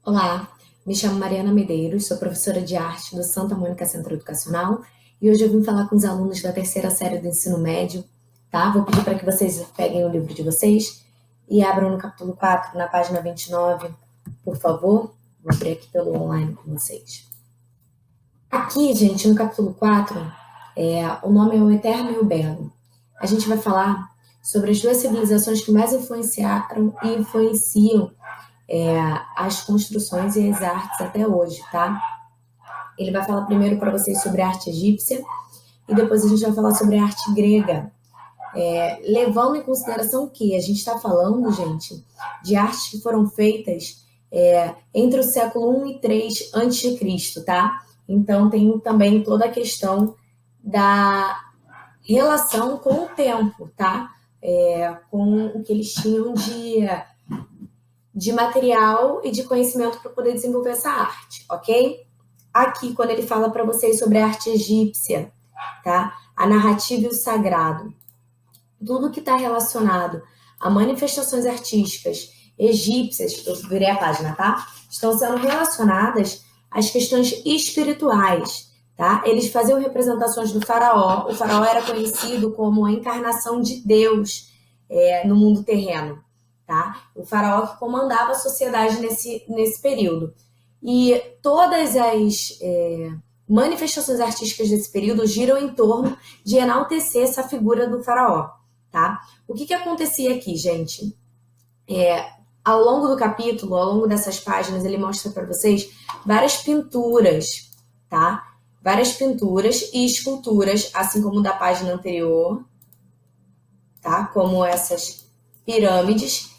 Olá, me chamo Mariana Medeiros, sou professora de arte do Santa Mônica Centro Educacional e hoje eu vim falar com os alunos da terceira série do ensino médio, tá? Vou pedir para que vocês peguem o livro de vocês e abram no capítulo 4, na página 29, por favor. Vou abrir aqui pelo online com vocês. Aqui, gente, no capítulo 4, o nome é O Eterno e o Belo. A gente vai falar sobre as duas civilizações que mais influenciaram e influenciam as construções e as artes até hoje, tá? Ele vai falar primeiro para vocês sobre a arte egípcia e depois a gente vai falar sobre a arte grega. Levando em consideração que a gente está falando, gente, de artes que foram feitas entre o século I e III a.C., tá? Então tem também toda a questão da relação com o tempo, tá? Com o que eles tinham de material e de conhecimento para poder desenvolver essa arte, ok? Aqui, quando ele fala para vocês sobre a arte egípcia, tá? A narrativa e o sagrado. Tudo que está relacionado a manifestações artísticas egípcias, eu virei a página, tá? Estão sendo relacionadas às questões espirituais, tá? Eles faziam representações do faraó. O faraó era conhecido como a encarnação de Deus no mundo terreno, tá? O faraó que comandava a sociedade nesse período. E todas as manifestações artísticas desse período giram em torno de enaltecer essa figura do faraó, tá? O que acontecia aqui, gente? Ao longo do capítulo, ao longo dessas páginas, ele mostra para vocês várias pinturas, tá? Várias pinturas e esculturas, assim como da página anterior, tá? Como essas pirâmides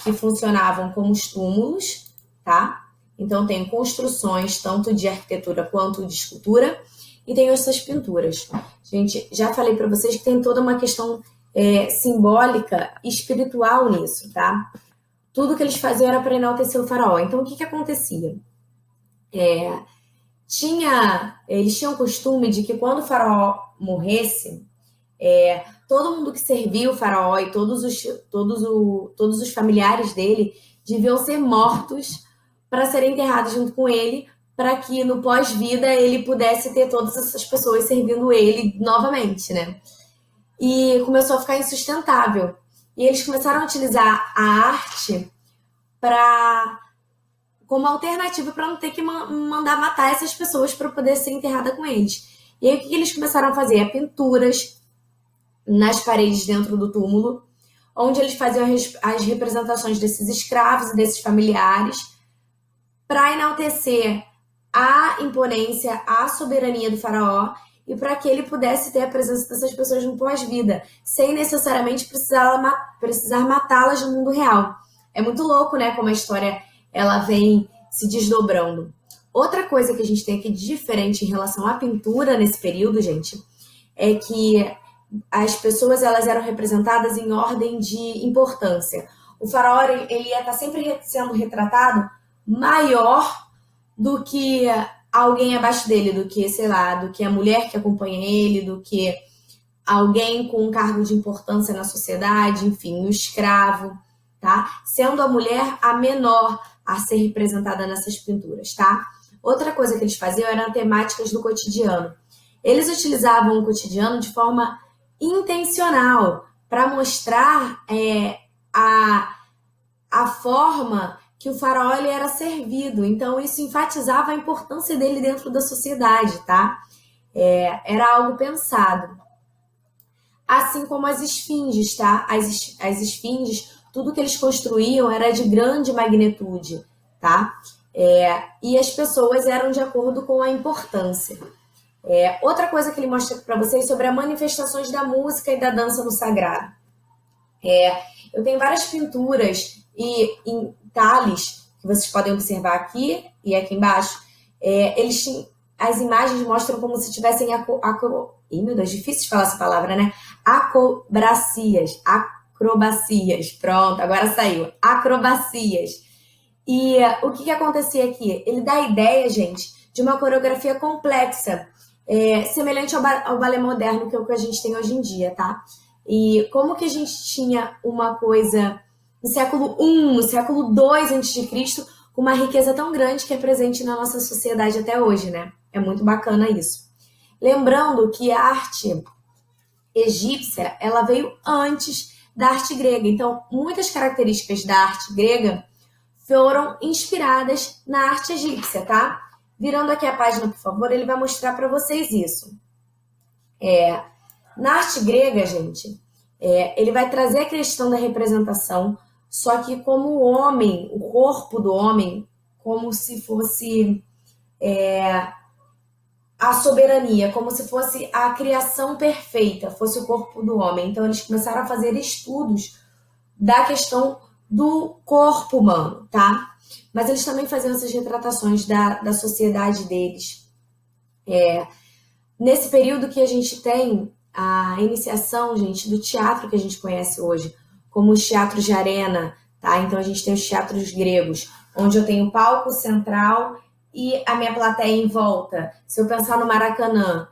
que funcionavam como os túmulos, tá? Então, tem construções tanto de arquitetura quanto de escultura e tem essas pinturas. Gente, já falei para vocês que tem toda uma questão simbólica e espiritual nisso, tá? Tudo que eles faziam era para enaltecer o faraó. Então, o que acontecia? Eles tinham o costume de que quando o faraó morresse, todo mundo que servia o faraó e todos os familiares dele deviam ser mortos para serem enterrados junto com ele, para que no pós-vida ele pudesse ter todas essas pessoas servindo ele novamente, né? E começou a ficar insustentável. E eles começaram a utilizar a arte como alternativa para não ter que mandar matar essas pessoas para poder ser enterrada com eles. E aí o que eles começaram a fazer? Pinturas nas paredes dentro do túmulo, onde eles faziam as representações desses escravos e desses familiares para enaltecer a imponência, a soberania do faraó e para que ele pudesse ter a presença dessas pessoas no pós-vida, sem necessariamente precisar matá-las no mundo real. É muito louco, né, como a história ela vem se desdobrando. Outra coisa que a gente tem aqui de diferente em relação à pintura nesse período, gente, é que as pessoas elas eram representadas em ordem de importância. O faraó ele ia estar sempre sendo retratado maior do que alguém abaixo dele, do que, sei lá, do que a mulher que acompanha ele, do que alguém com um cargo de importância na sociedade, enfim, o escravo, tá? Sendo a mulher a menor a ser representada nessas pinturas, tá? Outra coisa que eles faziam eram temáticas do cotidiano. Eles utilizavam o cotidiano de forma intencional para mostrar a forma que o faraó ele era servido. Então, isso enfatizava a importância dele dentro da sociedade, tá? Era algo pensado. Assim como as esfinges, tá? As esfinges, tudo que eles construíam era de grande magnitude, tá? E as pessoas eram de acordo com a importância. Outra coisa que ele mostra para vocês sobre as manifestações da música e da dança no sagrado. Eu tenho várias pinturas e entalhes que vocês podem observar aqui e aqui embaixo. As imagens mostram como se tivessem meu Deus, difícil de falar essa palavra, né? Acrobacias, pronto, agora saiu. Acrobacias. E o que acontecia aqui? Ele dá a ideia, gente, de uma coreografia complexa, semelhante ao balé moderno, que é o que a gente tem hoje em dia, tá? E como que a gente tinha uma coisa no século I, no século II a.C., com uma riqueza tão grande que é presente na nossa sociedade até hoje, né? É muito bacana isso. Lembrando que a arte egípcia, ela veio antes da arte grega. Então, muitas características da arte grega foram inspiradas na arte egípcia, tá? Virando aqui a página, por favor, ele vai mostrar para vocês isso. Na arte grega, gente, ele vai trazer a questão da representação, só que como o homem, o corpo do homem, como se fosse a soberania, como se fosse a criação perfeita, fosse o corpo do homem. Então, eles começaram a fazer estudos da questão do corpo humano, tá? Mas eles também faziam essas retratações da sociedade deles. Nesse período que a gente tem a iniciação, gente, do teatro que a gente conhece hoje, como os teatros de arena, tá? Então, a gente tem os teatros gregos, onde eu tenho o palco central e a minha plateia em volta. Se eu pensar no Maracanã,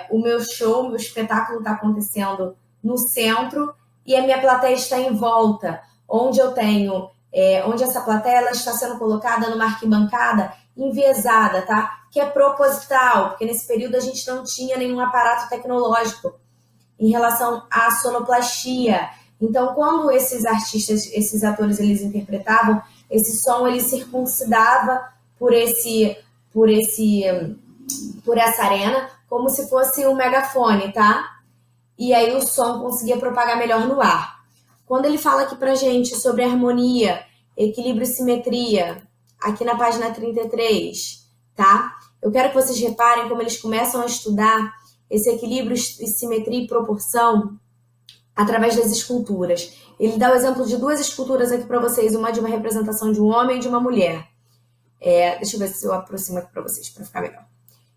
o meu show, meu espetáculo está acontecendo no centro e a minha plateia está em volta, onde eu tenho, onde essa plateia ela está sendo colocada numa arquibancada enviesada, tá? Que é proposital, porque nesse período a gente não tinha nenhum aparato tecnológico em relação à sonoplastia. Então, quando esses artistas, esses atores, eles interpretavam, esse som ele circuncidava por essa arena, como se fosse um megafone, tá? E aí o som conseguia propagar melhor no ar. Quando ele fala aqui pra gente sobre harmonia, equilíbrio e simetria, aqui na página 33, tá? Eu quero que vocês reparem como eles começam a estudar esse equilíbrio e simetria e proporção através das esculturas. Ele dá o exemplo de duas esculturas aqui para vocês, uma de uma representação de um homem e de uma mulher. Deixa eu ver se eu aproximo aqui para vocês, para ficar melhor.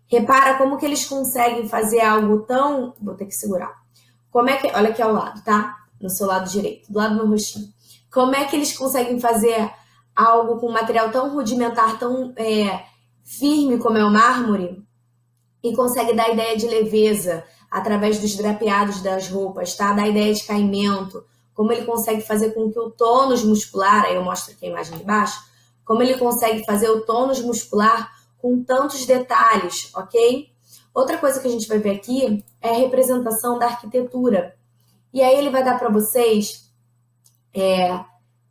Repara como que eles conseguem fazer algo tão... Vou ter que segurar. Olha aqui ao lado, tá? No seu lado direito, do lado do meu rostinho. Como é que eles conseguem fazer algo com um material tão rudimentar, tão firme como é o mármore, e consegue dar a ideia de leveza através dos drapeados das roupas, tá? Dá a ideia de caimento, como ele consegue fazer com que o tônus muscular, aí eu mostro aqui a imagem de baixo, como ele consegue fazer o tônus muscular com tantos detalhes, ok? Outra coisa que a gente vai ver aqui é a representação da arquitetura. E aí ele vai dar para vocês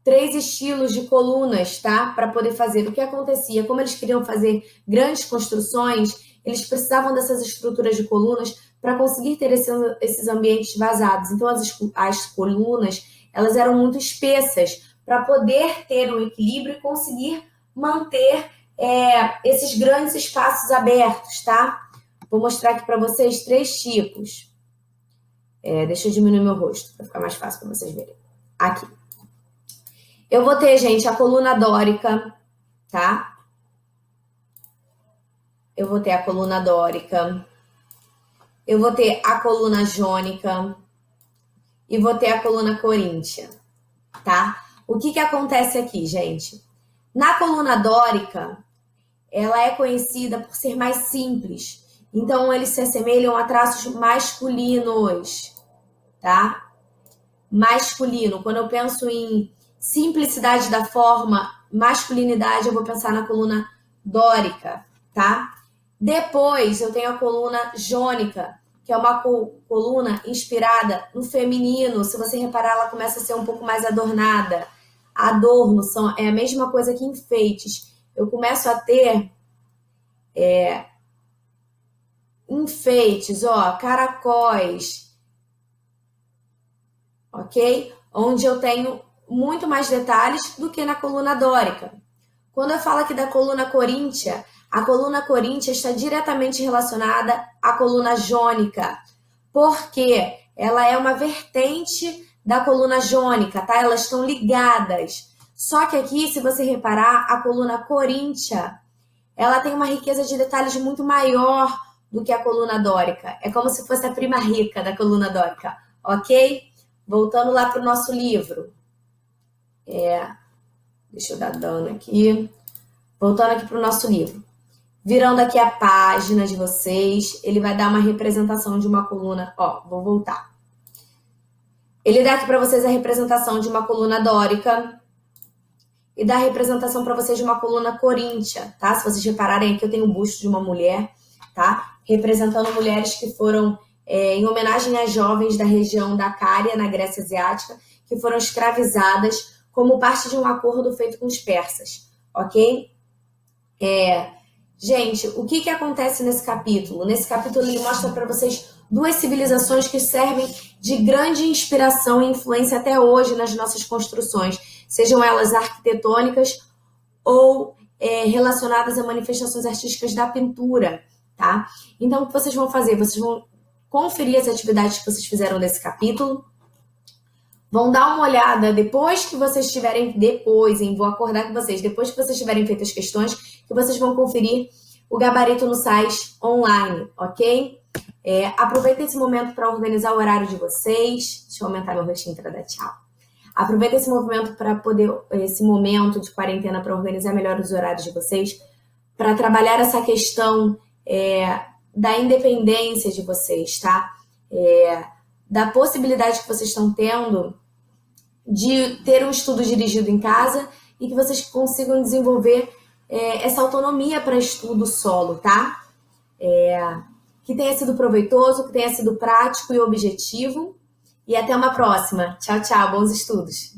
3 estilos de colunas, tá? Para poder fazer. O que acontecia? Como eles queriam fazer grandes construções, eles precisavam dessas estruturas de colunas para conseguir ter esses ambientes vazados. Então, as colunas, elas eram muito espessas para poder ter um equilíbrio e conseguir manter esses grandes espaços abertos, tá? Vou mostrar aqui para vocês 3 tipos. Deixa eu diminuir meu rosto para ficar mais fácil para vocês verem. Aqui. Eu vou ter, gente, a coluna dórica, tá? Eu vou ter a coluna dórica. Eu vou ter a coluna jônica. E vou ter a coluna coríntia, tá? O que acontece aqui, gente? Na coluna dórica, ela é conhecida por ser mais simples. Então, eles se assemelham a traços masculinos, tá? Masculino. Quando eu penso em simplicidade da forma, masculinidade, eu vou pensar na coluna dórica, tá? Depois, eu tenho a coluna jônica, que é uma coluna inspirada no feminino. Se você reparar, ela começa a ser um pouco mais adornada. Adorno é a mesma coisa que enfeites. Eu começo a ter enfeites, caracóis, ok? Onde eu tenho muito mais detalhes do que na coluna dórica. Quando eu falo aqui da coluna coríntia, a coluna coríntia está diretamente relacionada à coluna jônica, porque ela é uma vertente da coluna jônica, tá? Elas estão ligadas. Só que aqui, se você reparar, a coluna coríntia, ela tem uma riqueza de detalhes muito maior do que a coluna dórica. É como se fosse a prima rica da coluna dórica, ok? Voltando lá para o nosso livro. Deixa eu dar dano aqui. Voltando aqui para o nosso livro. Virando aqui a página de vocês, ele vai dar uma representação de uma coluna. Vou voltar. Ele dá aqui para vocês a representação de uma coluna dórica. e dar representação para vocês de uma coluna coríntia, tá? Se vocês repararem aqui, eu tenho um busto de uma mulher, tá? Representando mulheres que foram em homenagem às jovens da região da Cária, na Grécia Asiática, que foram escravizadas como parte de um acordo feito com os persas, ok? Gente, o que acontece nesse capítulo? Nesse capítulo ele mostra para vocês duas civilizações que servem de grande inspiração e influência até hoje nas nossas construções, sejam elas arquitetônicas ou relacionadas a manifestações artísticas da pintura, tá? Então, o que vocês vão fazer? Vocês vão conferir as atividades que vocês fizeram nesse capítulo, vão dar uma olhada depois que vocês tiverem, vou acordar com vocês, depois que vocês tiverem feito as questões, que vocês vão conferir o gabarito no site online, ok? Aproveitem esse momento para organizar o horário de vocês. Deixa eu aumentar meu rostinho para dar tchau. Aproveita esse momento de quarentena para organizar melhor os horários de vocês, para trabalhar essa questão da independência de vocês, tá? Da possibilidade que vocês estão tendo de ter um estudo dirigido em casa e que vocês consigam desenvolver essa autonomia para estudo solo, tá? Que tenha sido proveitoso, que tenha sido prático e objetivo. E até uma próxima. Tchau, tchau. Bons estudos.